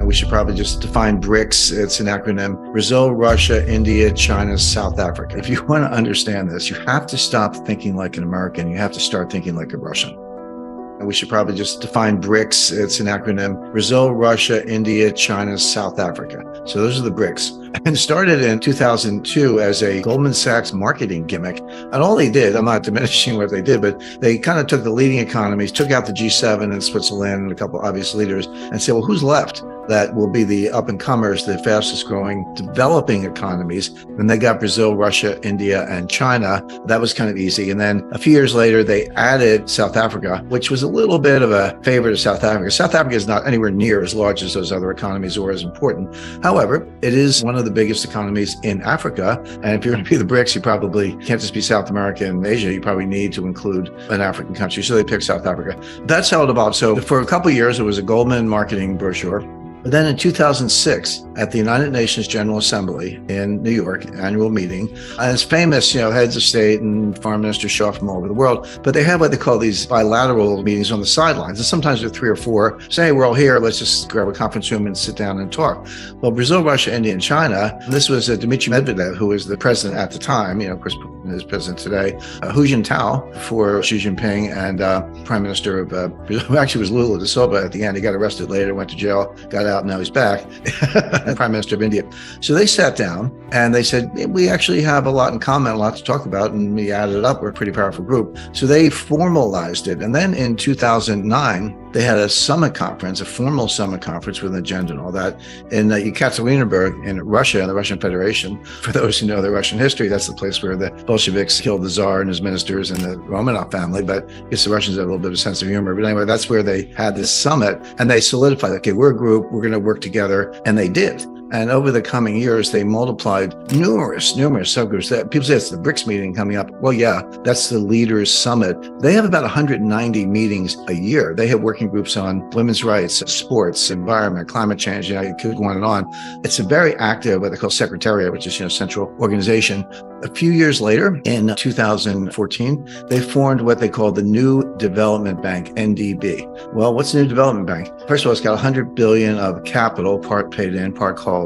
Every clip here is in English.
We should probably just define BRICS. It's an acronym: Brazil, Russia, India, China, South Africa. If you want to understand this, you have to stop thinking like an American. You have to start thinking like a Russian. And we should probably just define BRICS. It's an acronym: Brazil, Russia, India, China, South Africa. So those are the BRICS. And started in 2002 as a Goldman Sachs marketing gimmick. And all they did, I'm not diminishing what they did, but they kind of took the leading economies, took out the G7 and Switzerland and a couple obvious leaders, and said, well, who's left that will be the up-and-comers, the fastest-growing developing economies? And they got Brazil, Russia, India, and China. That was kind of easy. And then a few years later, they added South Africa, which was a little bit of a favor to South Africa. South Africa is not anywhere near as large as those other economies or as important. However, it is one of the biggest economies in Africa. And if you're going to be the BRICS, you probably can't just be South America and Asia. You probably need to include an African country. So they picked South Africa. That's how it evolved. So for a couple of years, it was a Goldman marketing brochure. But then in 2006, at the United Nations General Assembly in New York, annual meeting, and it's famous, heads of state and foreign ministers show up from all over the world, but they have what they call these bilateral meetings on the sidelines. And sometimes there are 3 or 4, say, hey, we're all here, let's just grab a conference room and sit down and talk. Well, Brazil, Russia, India, and China, this was Dmitry Medvedev, who was the president at the time, of course, is president today, Hu Jintao for Xi Jinping, and Prime Minister of Brazil, who actually was Lula da Silva at the end. He got arrested later, went to jail, got out, now he's back, Prime Minister of India. So they sat down and they said, we actually have a lot in common, a lot to talk about, and we added it up. We're a pretty powerful group. So they formalized it. And then in 2009, they had a summit conference, a formal summit conference with an agenda and all that in Yekaterinburg in Russia, in the Russian Federation. For those who know their Russian history, that's the place where the Bolsheviks killed the Tsar and his ministers and the Romanov family. But I guess the Russians have a little bit of a sense of humor. But anyway, that's where they had this summit, and they solidified, okay, we're a group, we're going to work together. And they did. And over the coming years, they multiplied numerous subgroups. People say it's the BRICS meeting coming up. Well, yeah, that's the Leaders Summit. They have about 190 meetings a year. They have working groups on women's rights, sports, environment, climate change. You could go on and on. It's a very active, what they call secretariat, which is, central organization. A few years later, in 2014, they formed what they call the New Development Bank, NDB. Well, what's the New Development Bank? First of all, it's got 100 billion of capital, part paid in, part callable,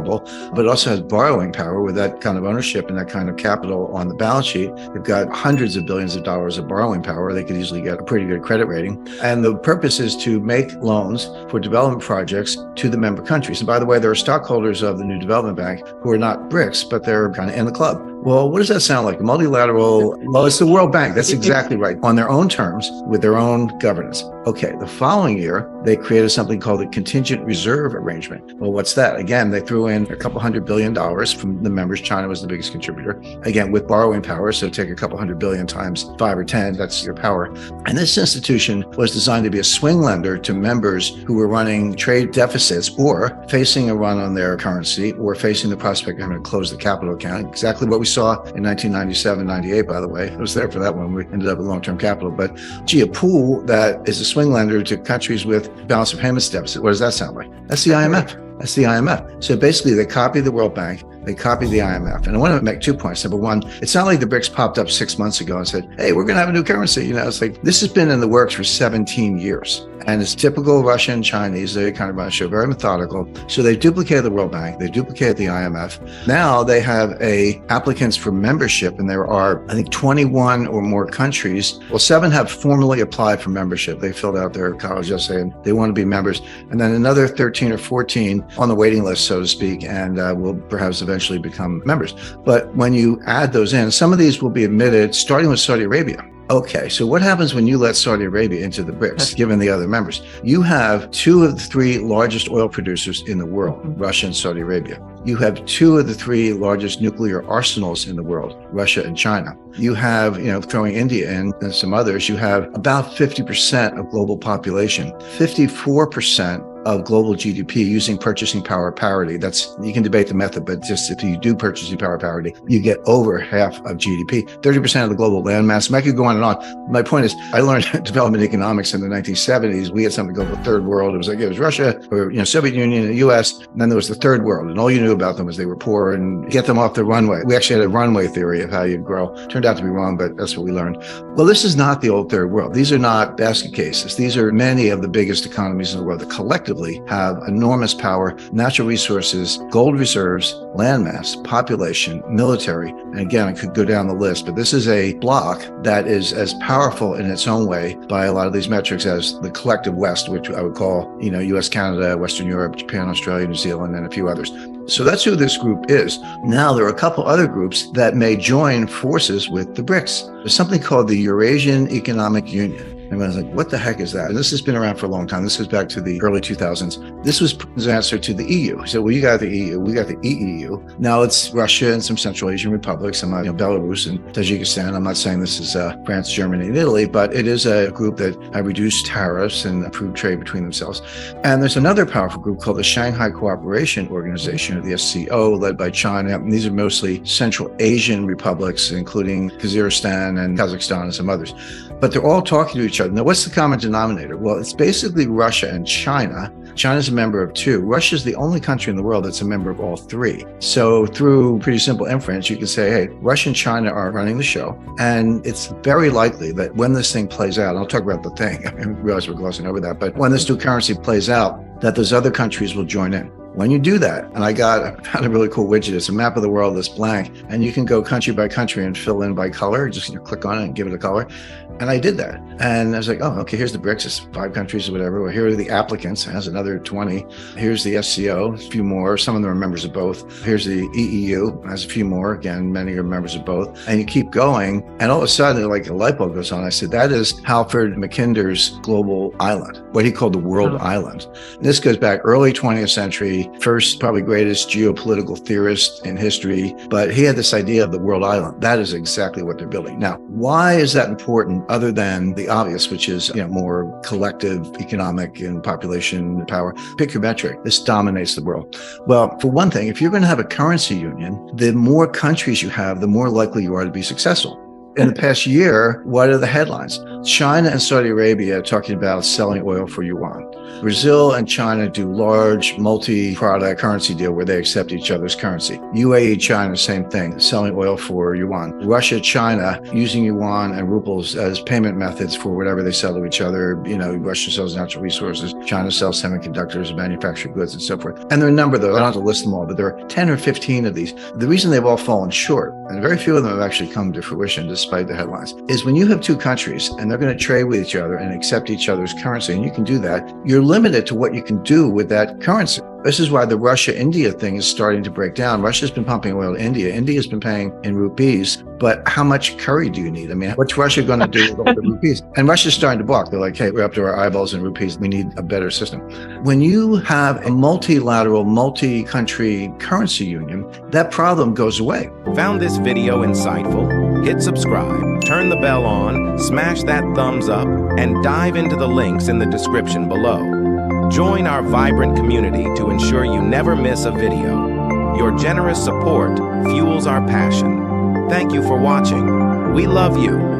but it also has borrowing power with that kind of ownership and that kind of capital on the balance sheet. They've got hundreds of billions of dollars of borrowing power. They could easily get a pretty good credit rating. And the purpose is to make loans for development projects to the member countries. And by the way, there are stockholders of the New Development Bank who are not BRICS, but they're kind of in the club. Well, what does that sound like? Multilateral, well, it's the World Bank. That's exactly right. On their own terms, with their own governance. Okay, the following year, they created something called the Contingent Reserve Arrangement. Well, what's that? Again, they threw in a couple $100 billion from the members. China was the biggest contributor. Again, with borrowing power. So take a couple $100 billion times 5 or 10, that's your power. And this institution was designed to be a swing lender to members who were running trade deficits or facing a run on their currency or facing the prospect of having to close the capital account. Exactly what we saw in 1997, 98, by the way. I was there for that one. We ended up with long-term capital. But a pool that is a swing lender to countries with balance of payments deficit. What does that sound like? That's the IMF. That's the IMF. So basically, they copied the World Bank, they copied the IMF. And I want to make 2 points. Number one, it's not like the BRICS popped up 6 months ago and said, hey, we're going to have a new currency. It's like, this has been in the works for 17 years. And it's typical Russian, Chinese. They kind of run a show, very methodical. So they duplicated the World Bank. They duplicated the IMF. Now they have applicants for membership. And there are, I think, 21 or more countries. Well, 7 have formally applied for membership. They filled out their college essay and they want to be members. And then another 13 or 14 on the waiting list, so to speak, and will perhaps eventually become members. But when you add those in, some of these will be admitted, starting with Saudi Arabia. Okay, so what happens when you let Saudi Arabia into the BRICS, given the other members? You have 2 of the 3 largest oil producers in the world, Russia and Saudi Arabia. You have 2 of the 3 largest nuclear arsenals in the world, Russia and China. You have, throwing India in and some others, you have about 50% of global population, 54% of global GDP using purchasing power parity. You can debate the method, but just if you do purchasing power parity, you get over half of GDP, 30% of the global landmass. I could go on and on. My point is, I learned development economics in the 1970s. We had something called the third world. It was Russia or, Soviet Union and the US. And then there was the third world. And all you knew about them was they were poor and get them off the runway. We actually had a runway theory of how you'd grow. Turned out to be wrong, but that's what we learned. Well, this is not the old third world. These are not basket cases. These are many of the biggest economies in the world that collectively collectively have enormous power, natural resources, gold reserves, landmass, population, military. And again, I could go down the list, but this is a bloc that is as powerful in its own way by a lot of these metrics as the collective West, which I would call, US, Canada, Western Europe, Japan, Australia, New Zealand, and a few others. So that's who this group is. Now, there are a couple other groups that may join forces with the BRICS. There's something called the Eurasian Economic Union. Everyone's like, what the heck is that? And this has been around for a long time. This goes back to the early 2000s. This was Putin's answer to the EU. He said, well, you got the EU, we got the EEU. Now it's Russia and some Central Asian republics, some Belarus and Tajikistan. I'm not saying this is France, Germany, and Italy, but it is a group that have reduced tariffs and improved trade between themselves. And there's another powerful group called the Shanghai Cooperation Organization, or the SCO, led by China. And these are mostly Central Asian republics, including Kazakhstan and Kazakhstan and some others. But they're all talking to each other. Now, what's the common denominator? Well, it's basically Russia and China. China's a member of two. Russia's the only country in the world that's a member of all three. So through pretty simple inference, you can say, hey, Russia and China are running the show. And it's very likely that when this thing plays out, and I'll talk about the thing, I realize we're glossing over that, but when this new currency plays out, that those other countries will join in. When you do that, and I found a really cool widget. It's a map of the world that's blank, and you can go country by country and fill in by color. Just click on it and give it a color. And I did that. And I was like, oh, okay, here's the BRICS. It's 5 countries or whatever. Well, here are the applicants. It has another 20. Here's the SCO, a few more. Some of them are members of both. Here's the EEU. It has a few more. Again, many are members of both. And you keep going. And all of a sudden, like a light bulb goes on. I said, that is Halford Mackinder's global island, what he called the world island. And this goes back early 20th century, first, probably greatest geopolitical theorist in history. But he had this idea of the world island. That is exactly what they're building. Now, why is that important other than the obvious, which is more collective economic and population power? Pick your metric. This dominates the world. Well, for one thing, if you're going to have a currency union, the more countries you have, the more likely you are to be successful. In the past year, what are the headlines? China and Saudi Arabia are talking about selling oil for yuan. Brazil and China do large multi-product currency deal where they accept each other's currency. UAE, China, same thing, selling oil for yuan. Russia, China, using yuan and rubles as payment methods for whatever they sell to each other. Russia sells natural resources, China sells semiconductors, manufactured goods, and so forth. And there are a number of those. I don't have to list them all, but there are 10 or 15 of these. The reason they've all fallen short, and very few of them have actually come to fruition despite the headlines, is when you have two countries and they're going to trade with each other and accept each other's currency, and you can do that, you're limited to what you can do with that currency. This is why the Russia-India thing is starting to break down. Russia's been pumping oil to India. India's been paying in rupees, but how much curry do you need? I mean, what's Russia going to do with all the rupees? And Russia's starting to balk. They're like, hey, we're up to our eyeballs in rupees. We need a better system. When you have a multilateral, multi-country currency union, that problem goes away. Found this video insightful? Hit subscribe, turn the bell on, smash that thumbs up, and dive into the links in the description below. Join our vibrant community to ensure you never miss a video. Your generous support fuels our passion. Thank you for watching. We love you.